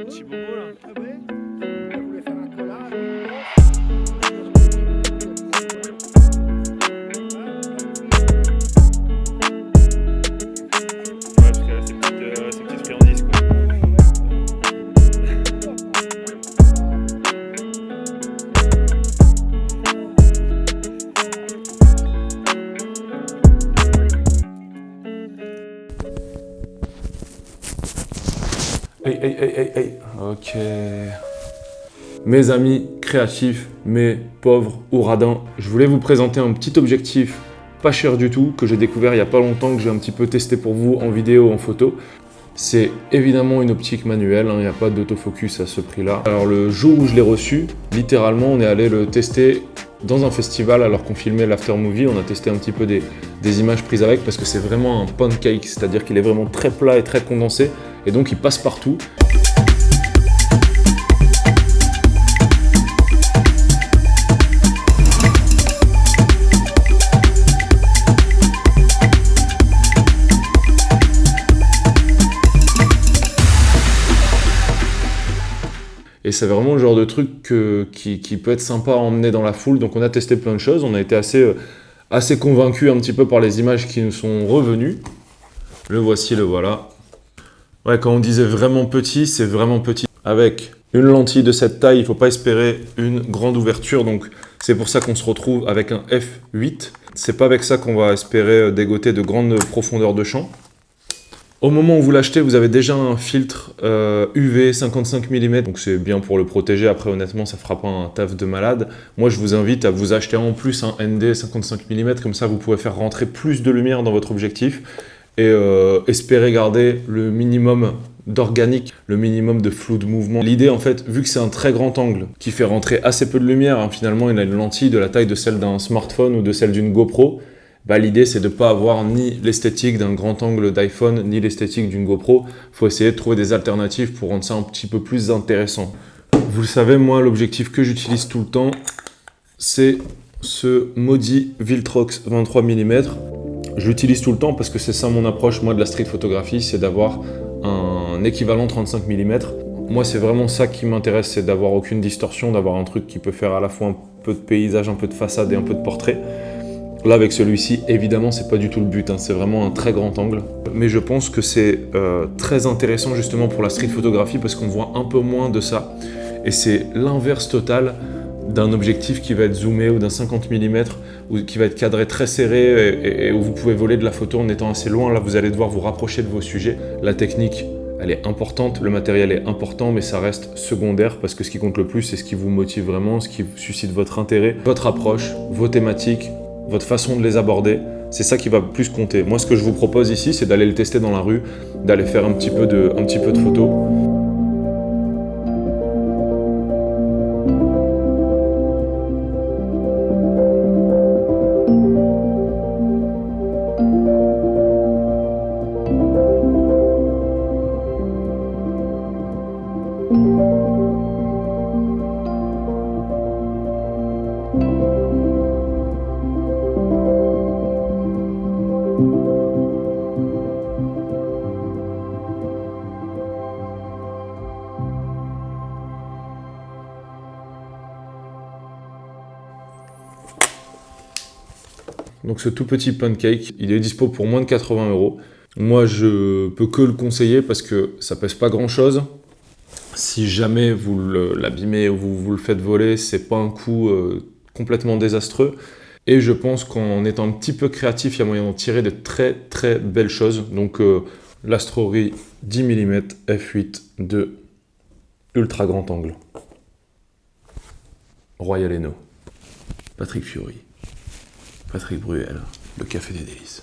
le petit bobo là. Ah ouais. Elle voulait faire un collage. Ouais, parce que là, ces petites friandises quoi. Hey. Ok. Mes amis créatifs, mes pauvres ou radins, je voulais vous présenter un petit objectif pas cher du tout, que j'ai découvert il n'y a pas longtemps, que j'ai un petit peu testé pour vous en vidéo, en photo. C'est évidemment une optique manuelle, il n'y a pas d'autofocus à ce prix-là. Alors le jour où je l'ai reçu, littéralement on est allé le tester dans un festival alors qu'on filmait l'after movie. On a testé un petit peu des images prises avec parce que c'est vraiment un pancake, c'est-à-dire qu'il est vraiment très plat et très condensé et donc il passe partout. Et c'est vraiment le genre de truc qui peut être sympa à emmener dans la foule. Donc on a testé plein de choses, on a été assez convaincus un petit peu par les images qui nous sont revenues. Le voici, le voilà. Ouais, quand on disait vraiment petit, c'est vraiment petit. Avec une lentille de cette taille, il ne faut pas espérer une grande ouverture. Donc c'est pour ça qu'on se retrouve avec un f8. C'est pas avec ça qu'on va espérer dégoter de grandes profondeurs de champ. Au moment où vous l'achetez, vous avez déjà un filtre UV 55 mm, donc c'est bien pour le protéger. Après, honnêtement, ça fera pas un taf de malade. Moi, je vous invite à vous acheter en plus un ND 55 mm, comme ça, vous pouvez faire rentrer plus de lumière dans votre objectif et espérer garder le minimum d'organique, le minimum de flou de mouvement. L'idée, en fait, vu que c'est un très grand angle qui fait rentrer assez peu de lumière, hein, finalement, il a une lentille de la taille de celle d'un smartphone ou de celle d'une GoPro. Bah, l'idée, c'est de ne pas avoir ni l'esthétique d'un grand angle d'iPhone, ni l'esthétique d'une GoPro. Il faut essayer de trouver des alternatives pour rendre ça un petit peu plus intéressant. Vous le savez, moi, l'objectif que j'utilise tout le temps, c'est ce maudit Viltrox 23 mm. Je l'utilise tout le temps parce que c'est ça mon approche, moi, de la street photographie, c'est d'avoir un équivalent 35 mm. Moi, c'est vraiment ça qui m'intéresse, c'est d'avoir aucune distorsion, d'avoir un truc qui peut faire à la fois un peu de paysage, un peu de façade et un peu de portrait. Là, avec celui-ci, évidemment, c'est pas du tout le but, hein. C'est vraiment un très grand angle. Mais je pense que c'est très intéressant justement pour la street photographie parce qu'on voit un peu moins de ça. Et c'est l'inverse total d'un objectif qui va être zoomé ou d'un 50 mm ou qui va être cadré très serré et où vous pouvez voler de la photo en étant assez loin. Là, vous allez devoir vous rapprocher de vos sujets. La technique, elle est importante, le matériel est important, mais ça reste secondaire parce que ce qui compte le plus, c'est ce qui vous motive vraiment, ce qui suscite votre intérêt, votre approche, vos thématiques, votre façon de les aborder, c'est ça qui va plus compter. Moi, ce que je vous propose ici, c'est d'aller le tester dans la rue, d'aller faire un petit peu de photos. Donc ce tout petit pancake, il est dispo pour moins de 80 €. Moi, je peux que le conseiller parce que ça pèse pas grand chose. Si jamais vous l'abîmez ou vous le faites voler, c'est pas un coup complètement désastreux. Et je pense qu'en étant un petit peu créatif, il y a moyen d'en tirer de très très belles choses. Donc l'Astrory 10 mm f8 de ultra grand angle. Royal Eno. Patrick Fiori. Patrick Bruel, le café des délices.